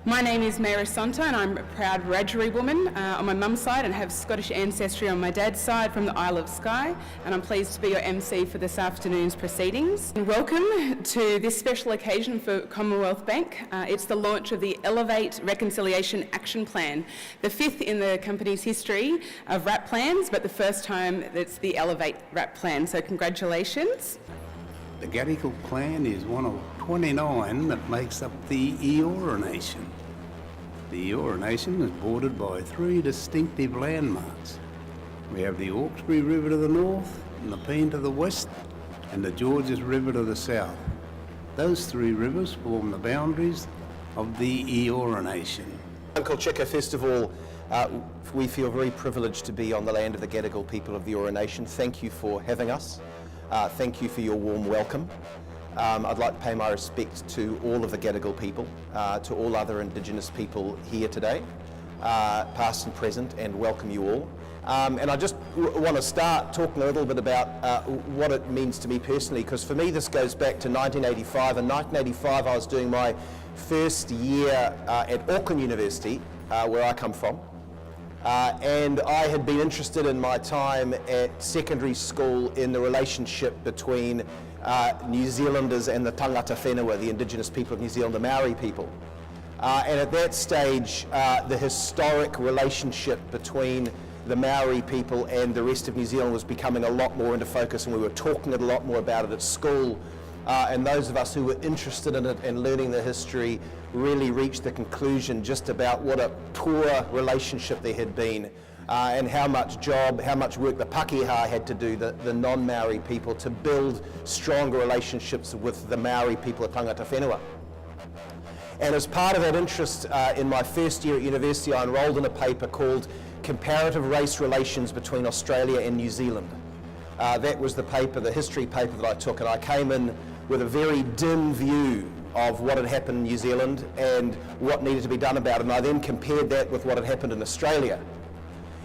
My name is Mary Sonta and I'm a proud Wiradjuri woman on my mum's side and have Scottish ancestry on my dad's side from the Isle of Skye, and I'm pleased to be your MC for this afternoon's proceedings. And welcome to this special occasion for Commonwealth Bank. It's the launch of the Elevate Reconciliation Action Plan, the fifth in the company's history of RAP plans, but the first time it's the Elevate RAP plan, so congratulations. The Gadigal clan is one of 29 that makes up the Eora Nation. The Eora Nation is bordered by three distinctive landmarks. We have the Hawkesbury River to the north, and the Peen to the west, and the Georges River to the south. Those three rivers form the boundaries of the Eora Nation. Uncle Chicka, first of all, we feel very privileged to be on the land of the Gadigal people of the Eora Nation. Thank you for having us. Thank you for your warm welcome. I'd like to pay my respect to all of the Gadigal people, to all other Indigenous people here today, past and present, and welcome you all. And I just want to start talking a little bit about what it means to me personally, because for me this goes back to 1985. In 1985 I was doing my first year at Auckland University, where I come from. And I had been interested in my time at secondary school in the relationship between New Zealanders and the tangata whenua, the Indigenous people of New Zealand, the Maori people. And at that stage, the historic relationship between the Maori people and the rest of New Zealand was becoming a lot more into focus, and we were talking a lot more about it at school. And those of us who were interested in it and learning the history really reached the conclusion just about what a poor relationship there had been, and how much work the Pakeha had to do, the non-Maori people, to build stronger relationships with the Maori people of tangata whenua. And as part of that interest, in my first year at university, I enrolled in a paper called Comparative Race Relations Between Australia and New Zealand. That was the paper, the history paper that I took, and I came in with a very dim view of what had happened in New Zealand and what needed to be done about it. And I then compared that with what had happened in Australia.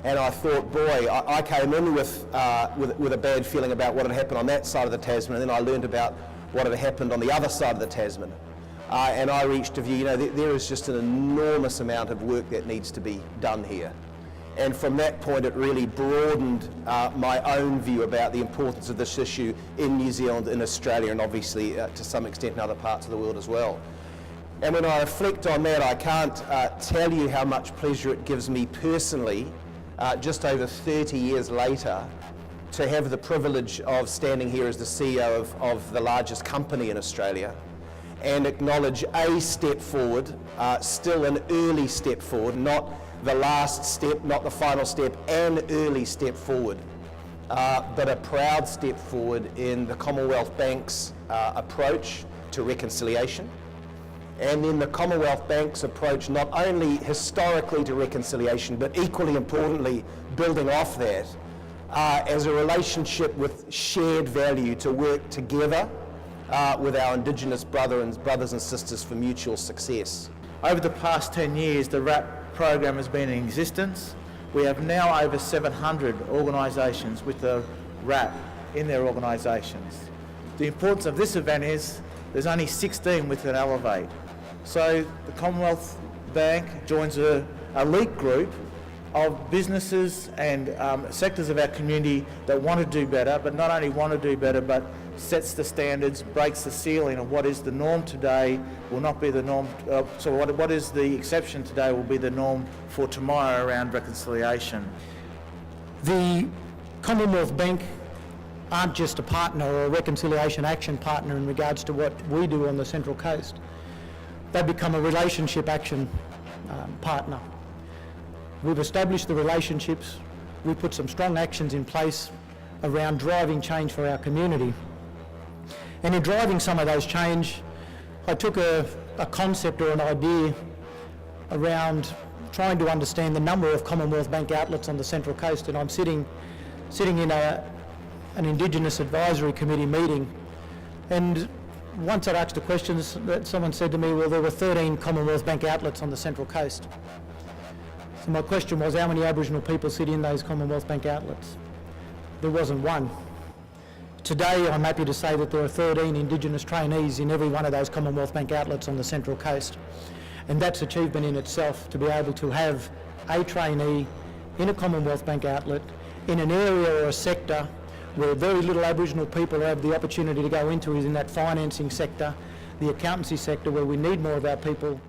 And I thought, boy, I came in with a bad feeling about what had happened on that side of the Tasman, and then I learned about what had happened on the other side of the Tasman. And I reached a view, there is just an enormous amount of work that needs to be done here. And from that point, it really broadened my own view about the importance of this issue in New Zealand, in Australia, and obviously to some extent in other parts of the world as well. And when I reflect on that, I can't tell you how much pleasure it gives me personally, just over 30 years later, to have the privilege of standing here as the CEO of the largest company in Australia, and acknowledge a step forward, still an early step forward, not the last step, not the final step, an early step forward, but a proud step forward in the Commonwealth Bank's approach to reconciliation, and in the Commonwealth Bank's approach not only historically to reconciliation, but equally importantly, building off that as a relationship with shared value to work together with our Indigenous brothers and sisters for mutual success. Over the past 10 years, the RAP program has been in existence. We have now over 700 organisations with the RAP in their organisations. The importance of this event is there's only 16 with an Elevate. So the Commonwealth Bank joins an elite group of businesses and sectors of our community that want to do better, but not only want to do better, but sets the standards, breaks the ceiling of what is the norm today will not be the norm, so what is the exception today will be the norm for tomorrow around reconciliation. The Commonwealth Bank aren't just a partner or a reconciliation action partner in regards to what we do on the Central Coast. They become a relationship action partner. We've established the relationships, we put some strong actions in place around driving change for our community. And in driving some of those change, I took a concept or an idea around trying to understand the number of Commonwealth Bank outlets on the Central Coast, and I'm sitting in an Indigenous Advisory Committee meeting, and once I'd asked the questions, someone said to me, well, there were 13 Commonwealth Bank outlets on the Central Coast. So my question was, how many Aboriginal people sit in those Commonwealth Bank outlets? There wasn't one. Today, I'm happy to say that there are 13 Indigenous trainees in every one of those Commonwealth Bank outlets on the Central Coast. And that's achievement in itself, to be able to have a trainee in a Commonwealth Bank outlet in an area or a sector where very little Aboriginal people have the opportunity to go into, is in that financing sector, the accountancy sector, where we need more of our people